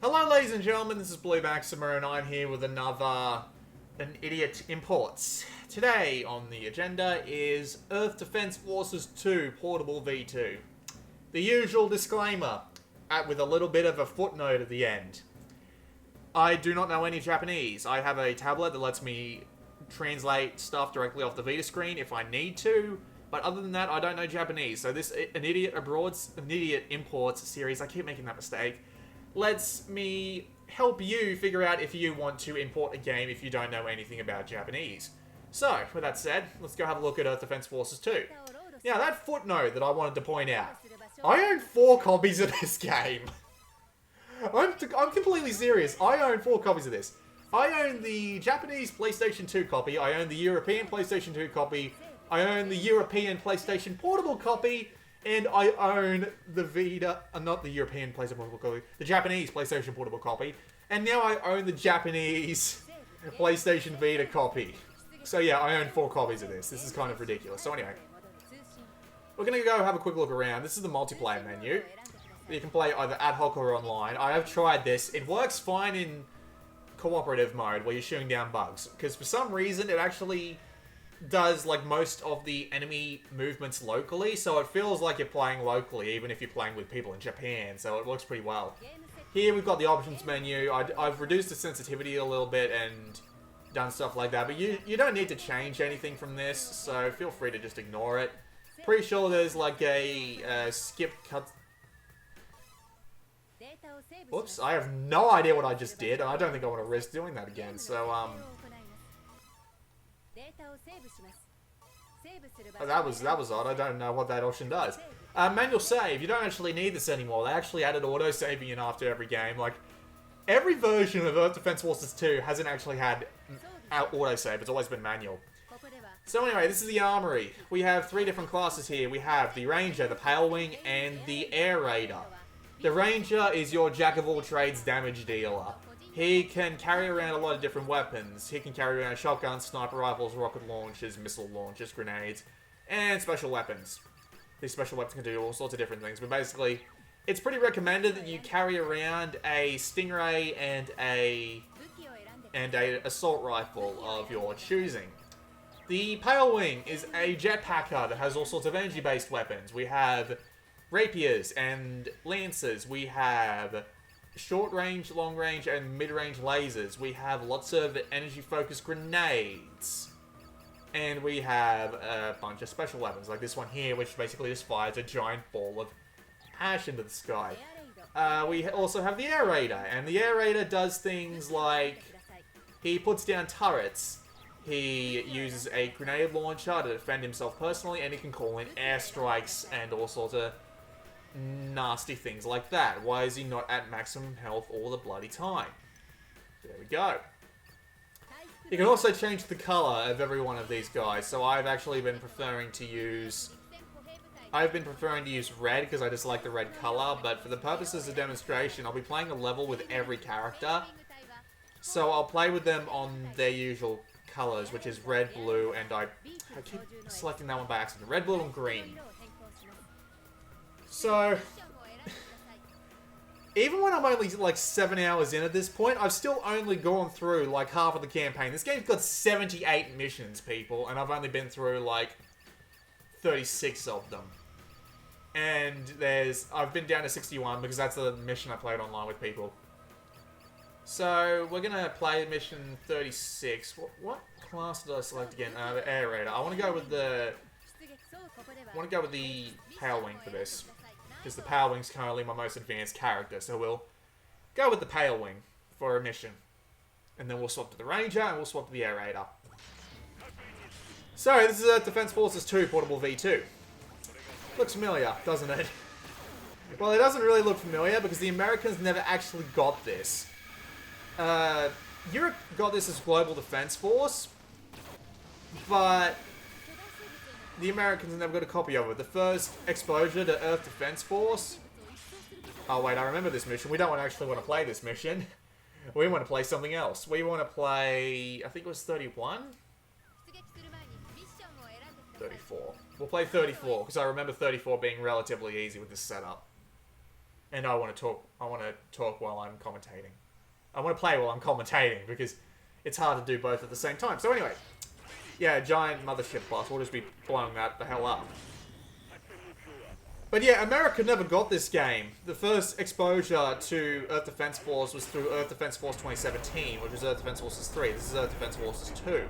Hello ladies and gentlemen, this is Blue Maxima and I'm here with another An Idiot Imports. Today on the agenda is Earth Defense Forces 2 Portable V2. The usual disclaimer, with a little bit of a footnote at the end. I do not know any Japanese. I have a tablet that lets me translate stuff directly off the Vita screen if I need to, but other than that I don't know Japanese. So this An Idiot Imports series, I keep making that mistake, lets me help you figure out if you want to import a game if you don't know anything about Japanese. So, with that said, let's go have a look at Earth Defense Forces 2. Now, that footnote that I wanted to point out, I own 4 copies of this game. I'm completely serious. I own 4 copies of this. I own the Japanese PlayStation 2 copy, I own the European PlayStation 2 copy, I own the European PlayStation Portable copy, and I own the Vita, not the European PlayStation Portable copy, the Japanese PlayStation Portable copy, and now I own the Japanese PlayStation Vita copy. So yeah, I own 4 copies of this. This is kind of ridiculous. So anyway, we're going to go have a quick look around. This is the multiplayer menu. You can play either ad hoc or online. I have tried this. It works fine in cooperative mode where you're shooting down bugs, because for some reason it actually does like most of the enemy movements locally, so it feels like you're playing locally even if you're playing with people in Japan, so it works pretty well. Here we've got the options menu. I've reduced the sensitivity a little bit and done stuff like that, but you don't need to change anything from this, so feel free to just ignore it. Pretty sure there's like a skip cut. Whoops, I have no idea what I just did, and I don't think I want to risk doing that again, so oh, that was odd. I don't know what that option does. Manual save. You don't actually need this anymore. They actually added auto-saving in after every game. Like, every version of Earth Defense Forces 2 hasn't actually had auto-save. It's always been manual. So anyway, this is the armory. We have 3 different classes here. We have the Ranger, the Pale Wing, and the Air Raider. The Ranger is your jack-of-all-trades damage dealer. He can carry around a lot of different weapons. He can carry around shotguns, sniper rifles, rocket launchers, missile launchers, grenades, and special weapons. These special weapons can do all sorts of different things, but basically, it's pretty recommended that you carry around a Stingray and a assault rifle of your choosing. The Pale Wing is a jetpacker that has all sorts of energy-based weapons. We have rapiers and lancers. We have short range, long range, and mid range lasers. We have lots of energy focused grenades. And we have a bunch of special weapons, like this one here, which basically just fires a giant ball of ash into the sky. We also have the Air Raider, and the Air Raider does things like he puts down turrets. He uses a grenade launcher to defend himself personally, and he can call in airstrikes and all sorts of nasty things like that. Why is he not at maximum health all the bloody time? There we go. You can also change the color of every one of these guys. So I've actually been preferring to use red because I just like the red color, but for the purposes of demonstration, I'll be playing a level with every character. So I'll play with them on their usual colors, which is red, blue, and I keep selecting that one by accident. Red, blue, and green. So, even when I'm only like 7 hours in at this point, I've still only gone through like half of the campaign. This game's got 78 missions, people, and I've only been through like 36 of them. And I've been down to 61 because that's the mission I played online with people. So, we're gonna play mission 36. What class did I select again? The Air Raider. I want to go with the Pale Wing for this, because the Pale Wing's currently my most advanced character, so we'll go with the Pale Wing for a mission. And then we'll swap to the Ranger, and we'll swap to the Air Raider. So, this is Earth Defense Forces 2 Portable V2. Looks familiar, doesn't it? Well, it doesn't really look familiar, because the Americans never actually got this. Europe got this as Global Defense Force, but the Americans never got a copy of it. The first exposure to Earth Defense Force... Oh wait, I remember this mission. We don't actually want to play this mission. We want to play something else. We want to play... I think it was 31? 34. We'll play 34, because I remember 34 being relatively easy with this setup. And I want to talk. I want to talk while I'm commentating. I want to play while I'm commentating because it's hard to do both at the same time. So anyway, yeah, giant mothership boss. We'll just be blowing that the hell up. But yeah, America never got this game. The first exposure to Earth Defense Force was through Earth Defense Force 2017, which was Earth Defense Forces 3. This is Earth Defense Forces 2.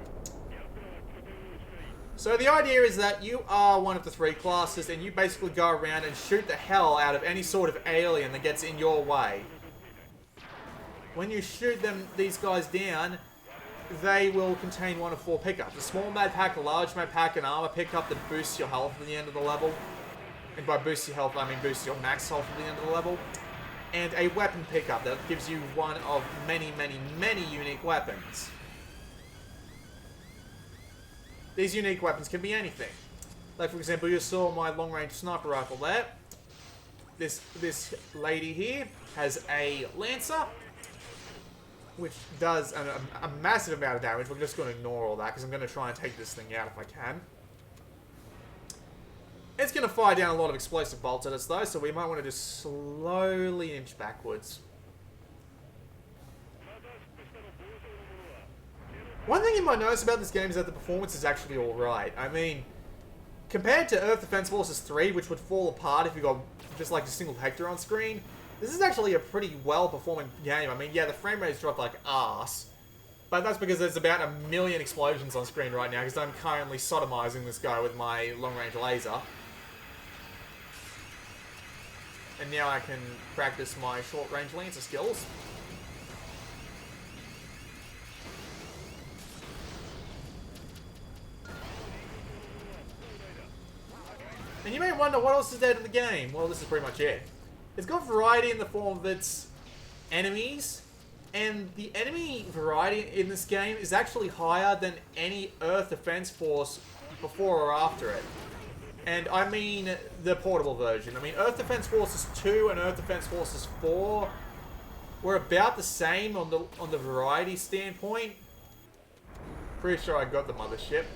So the idea is that you are one of the 3 classes, and you basically go around and shoot the hell out of any sort of alien that gets in your way. When you shoot these guys down, they will contain 1 of 4 pickups. A small med pack, a large med pack, an armor pickup that boosts your health at the end of the level. And by boost your health, I mean boost your max health at the end of the level. And a weapon pickup that gives you 1 of many, many, many unique weapons. These unique weapons can be anything. Like, for example, you saw my long-range sniper rifle there. This lady here has a Lancer, which does a massive amount of damage. We're just going to ignore all that, because I'm going to try and take this thing out if I can. It's going to fire down a lot of explosive bolts at us, though, so we might want to just slowly inch backwards. One thing you might notice about this game is that the performance is actually alright. I mean, compared to Earth Defense Forces 3, which would fall apart if you got just like a single Hector on screen, this is actually a pretty well-performing game. I mean, yeah, the frame rate's dropped like arse, but that's because there's about 1 million explosions on screen right now, because I'm currently sodomizing this guy with my long-range laser. And now I can practice my short-range Lancer skills. And you may wonder, what else is there in the game? Well, this is pretty much it. It's got variety in the form of its enemies, and the enemy variety in this game is actually higher than any Earth Defense Force before or after it. And I mean the portable version. I mean, Earth Defense Forces 2 and Earth Defense Forces 4 were about the same on the variety standpoint. Pretty sure I got the Mothership.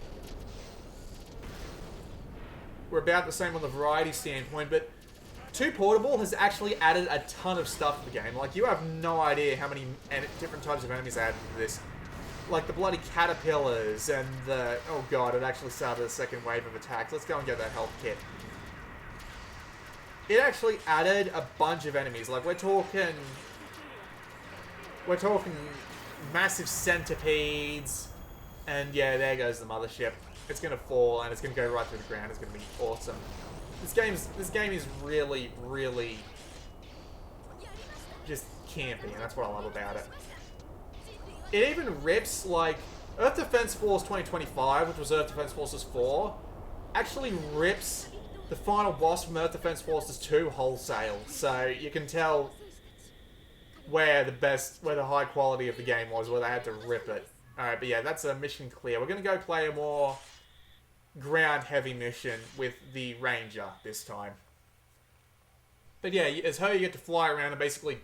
We're about the same on the variety standpoint, but 2 Portable has actually added a ton of stuff to the game. Like, you have no idea how many different types of enemies added to this. Like the bloody caterpillars and the... Oh god, it actually started a second wave of attacks. Let's go and get that health kit. It actually added a bunch of enemies. Like, we're talking massive centipedes. And yeah, there goes the Mothership. It's gonna fall and it's gonna go right through the ground. It's gonna be awesome. This game is really, really just campy, and that's what I love about it. It even rips, like, Earth Defense Force 2025, which was Earth Defense Forces 4, actually rips the final boss from Earth Defense Forces 2 wholesale. So you can tell where the high quality of the game was, where they had to rip it. Alright, but yeah, that's a mission clear. We're gonna go play a more ground-heavy mission with the Ranger this time. But yeah, as her, you get to fly around and basically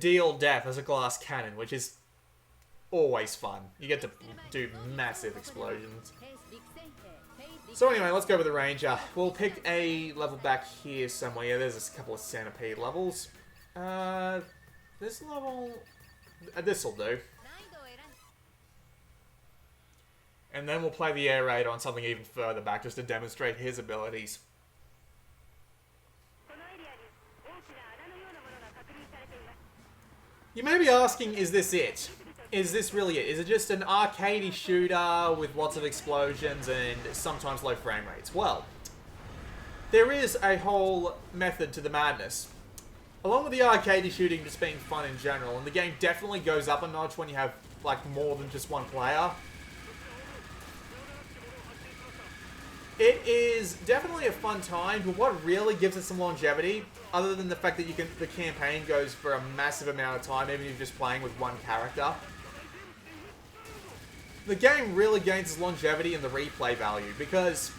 deal death as a glass cannon, which is always fun. You get to do massive explosions. So anyway, let's go with the Ranger. We'll pick a level back here somewhere. Yeah, there's a couple of centipede levels. This level... this'll do. And then we'll play the air raid on something even further back, just to demonstrate his abilities. You may be asking, is this it? Is this really it? Is it just an arcadey shooter with lots of explosions and sometimes low frame rates? Well, there is a whole method to the madness. Along with the arcadey shooting just being fun in general, and the game definitely goes up a notch when you have, like, more than just one player. It is definitely a fun time, but what really gives it some longevity, other than the fact that the campaign goes for a massive amount of time, even if you're just playing with one character, the game really gains its longevity in the replay value, because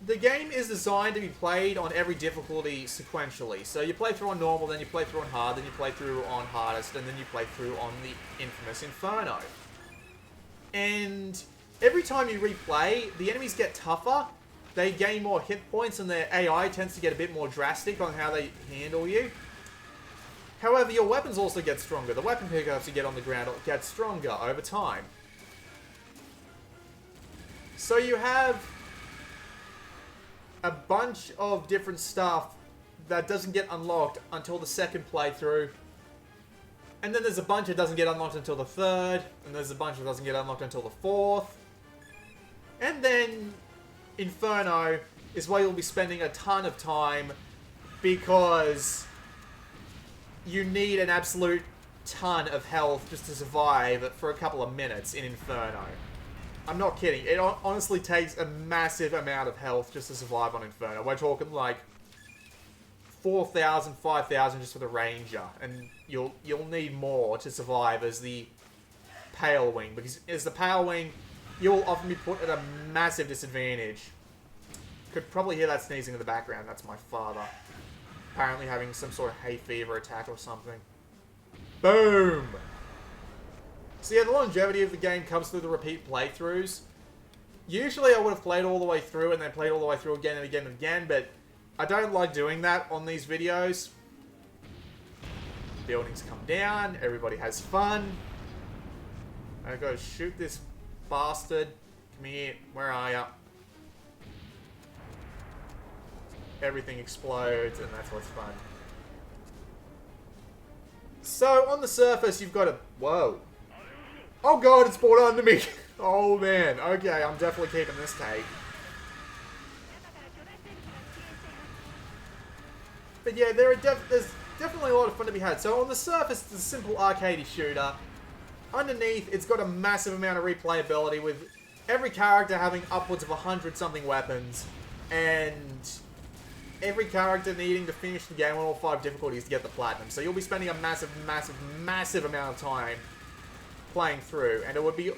the game is designed to be played on every difficulty sequentially. So you play through on normal, then you play through on hard, then you play through on hardest, and then you play through on the infamous Inferno. And every time you replay, the enemies get tougher, they gain more hit points and their AI tends to get a bit more drastic on how they handle you. However, your weapons also get stronger. The weapon pickups you get on the ground get stronger over time. So you have a bunch of different stuff that doesn't get unlocked until the second playthrough. And then there's a bunch that doesn't get unlocked until the third. And there's a bunch that doesn't get unlocked until the fourth. And then Inferno is where you'll be spending a ton of time because you need an absolute ton of health just to survive for a couple of minutes in Inferno. I'm not kidding. It honestly takes a massive amount of health just to survive on Inferno. We're talking like 4,000, 5,000 just for the Ranger. And you'll need more to survive as the Pale Wing. Because as the Pale Wing, you'll often be put at a massive disadvantage. Could probably hear that sneezing in the background. That's my father. Apparently having some sort of hay fever attack or something. Boom! So yeah, the longevity of the game comes through the repeat playthroughs. Usually I would have played all the way through and then played all the way through again and again and again, but I don't like doing that on these videos. Buildings come down, everybody has fun. I gotta shoot this bastard. Come here, where are ya? Everything explodes, and that's what's fun. So, on the surface, you've got a... Whoa. Oh god, it's brought onto me. Oh man, okay, I'm definitely keeping this take. But yeah, there's definitely a lot of fun to be had. So on the surface, it's a simple arcadey shooter. Underneath, it's got a massive amount of replayability with every character having upwards of 100-something weapons. And every character needing to finish the game on all 5 difficulties to get the platinum. So you'll be spending a massive, massive, massive amount of time playing through. And it would be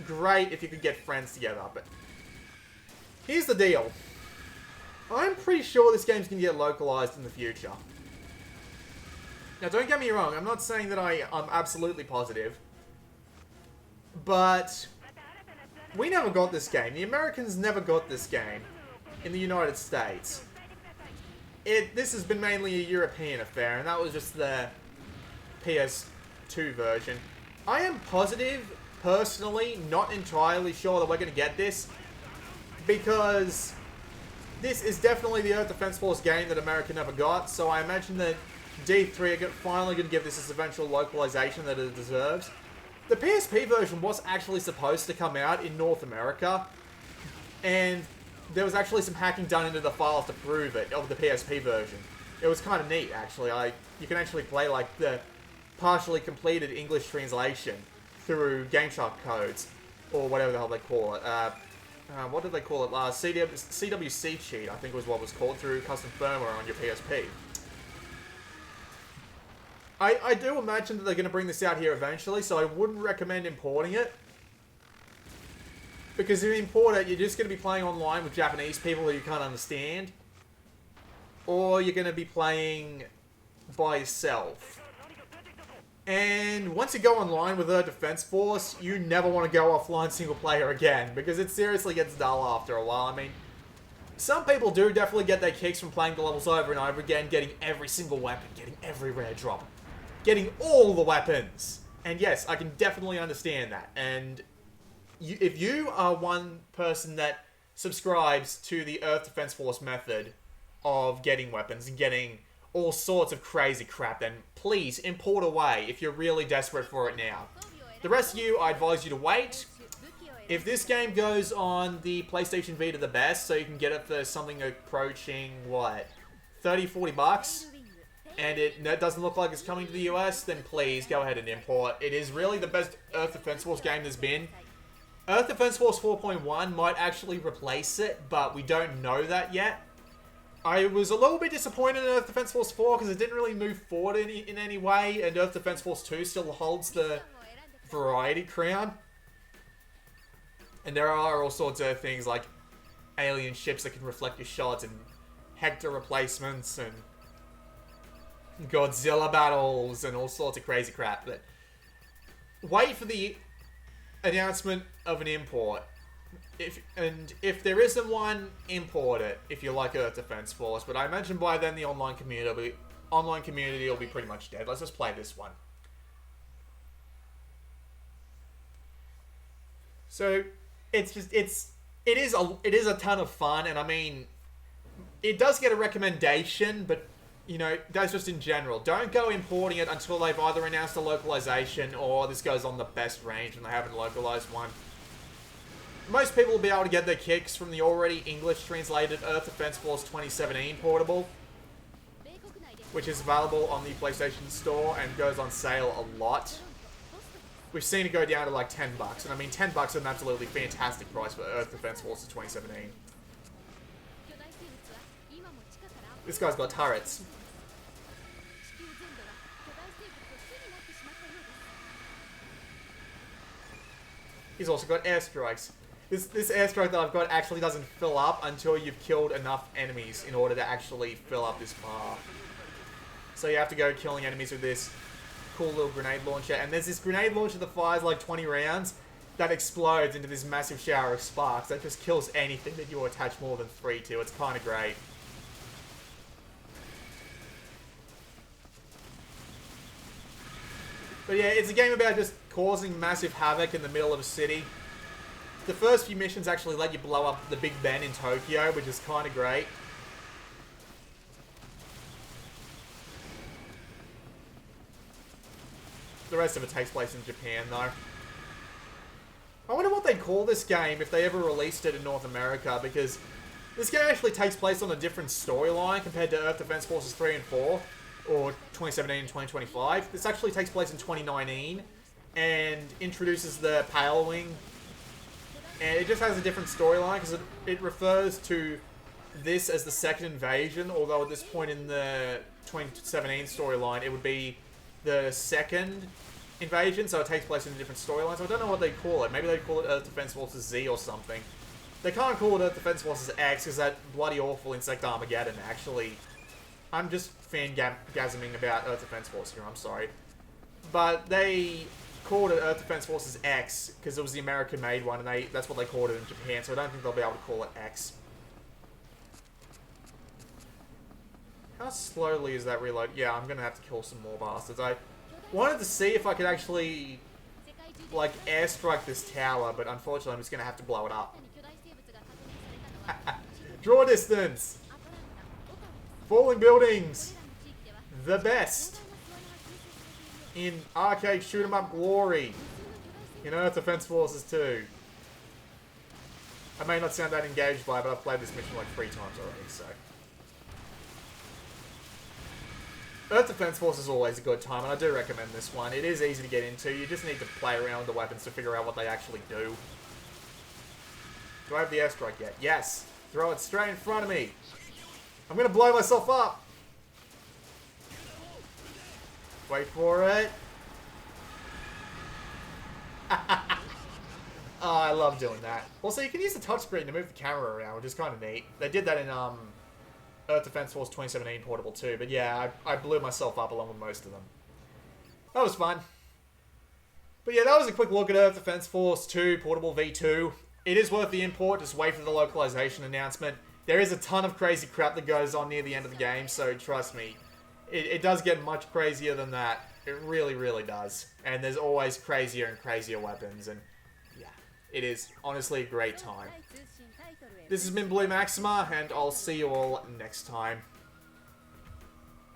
great if you could get friends together. But here's the deal. I'm pretty sure this game's going to get localized in the future. Now, don't get me wrong. I'm not saying that I'm absolutely positive. But we never got this game. The Americans never got this game in the United States. This has been mainly a European affair, and that was just the PS2 version. I am positive, personally, not entirely sure that we're going to get this, because this is definitely the Earth Defense Force game that America never got, so I imagine that D3 are finally going to give this its eventual localization that it deserves. The PSP version was actually supposed to come out in North America, and there was actually some hacking done into the files to prove it, of the PSP version. It was kind of neat, actually. You can actually play, like, the partially completed English translation through GameShark codes, or whatever the hell they call it. What did they call it last? CWC cheat, I think was what it was called, through custom firmware on your PSP. I do imagine that they're going to bring this out here eventually, so I wouldn't recommend importing it. Because if you import it, you're just going to be playing online with Japanese people who you can't understand. Or you're going to be playing by yourself. And once you go online with Earth Defense Force, you never want to go offline single player again. Because it seriously gets dull after a while. I mean, some people do definitely get their kicks from playing the levels over and over again, getting every single weapon, getting every rare drop, getting all the weapons. And yes, I can definitely understand that. And if you are one person that subscribes to the Earth Defense Force method of getting weapons and getting all sorts of crazy crap, then please import away if you're really desperate for it now. The rest of you, I advise you to wait. If this game goes on the PlayStation Vita the best, so you can get it for something approaching, what, 30, 40 bucks, and it doesn't look like it's coming to the US, then please go ahead and import. It is really the best Earth Defense Force game there's been. Earth Defense Force 4.1 might actually replace it, but we don't know that yet. I was a little bit disappointed in Earth Defense Force 4 because it didn't really move forward in any way, and Earth Defense Force 2 still holds the variety crown. And there are all sorts of things like alien ships that can reflect your shots, and Hector replacements, and Godzilla battles, and all sorts of crazy crap. But wait for the announcement of an import. if there isn't one, import it if you like Earth Defense Force. But I imagine by then the online community will be pretty much dead. Let's just play this one. So it is a ton of fun, and I mean, it does get a recommendation, but you know, that's just in general. Don't go importing it until they've either announced a localization or this goes on the best range and they haven't localized one. Most people will be able to get their kicks from the already English translated Earth Defense Force 2017 portable, which is available on the PlayStation Store and goes on sale a lot. We've seen it go down to like $10, and I mean $10 is an absolutely fantastic price for Earth Defense Forces 2017. This guy's got turrets. He's also got airstrikes. This airstrike that I've got actually doesn't fill up until you've killed enough enemies in order to actually fill up this bar. So you have to go killing enemies with this cool little grenade launcher. And there's this grenade launcher that fires like 20 rounds that explodes into this massive shower of sparks that just kills anything that you attach more than 3 to. It's kind of great. But yeah, it's a game about just causing massive havoc in the middle of a city. The first few missions actually let you blow up the Big Ben in Tokyo, which is kind of great. The rest of it takes place in Japan, though. I wonder what they'd call this game if they ever released it in North America, because this game actually takes place on a different storyline compared to Earth Defense Forces 3 and 4, or 2017 and 2025. This actually takes place in 2019, and introduces the Pale Wing, and it just has a different storyline, because it refers to this as the second invasion, although at this point in the 2017 storyline, it would be the second invasion, so it takes place in a different storyline. So I don't know what they call it. Maybe they call it Earth Defense Forces Z or something. They can't call it Earth Defense Forces X because that bloody awful Insect Armageddon. Actually, I'm just fangasming about Earth Defense Force here. I'm sorry, but they called it Earth Defense Forces X because it was the American-made one, and that's what they called it in Japan. So I don't think they'll be able to call it X. How slowly is that reload? Yeah, I'm gonna have to kill some more bastards. I wanted to see if I could actually, like, airstrike this tower, but unfortunately I'm just gonna have to blow it up. Draw distance! Falling buildings! The best! In arcade shoot-'em-up glory! In Earth Defense Forces 2. I may not sound that engaged by it, but I've played this mission like 3 times already, so... Earth Defense Force is always a good time, and I do recommend this one. It is easy to get into. You just need to play around with the weapons to figure out what they actually do. Do I have the airstrike yet? Yes! Throw it straight in front of me! I'm gonna blow myself up! Wait for it. Oh, I love doing that. Also, you can use the touchscreen to move the camera around, which is kind of neat. They did that in, Earth Defense Force 2017 Portable 2, but yeah, I blew myself up along with most of them. That was fun. But yeah, that was a quick look at Earth Defense Force 2 Portable V2. It is worth the import, just wait for the localization announcement. There is a ton of crazy crap that goes on near the end of the game, so trust me, it does get much crazier than that. It really, really does. And there's always crazier and crazier weapons, and yeah, it is honestly a great time. This has been Blue Maxima, and I'll see you all next time.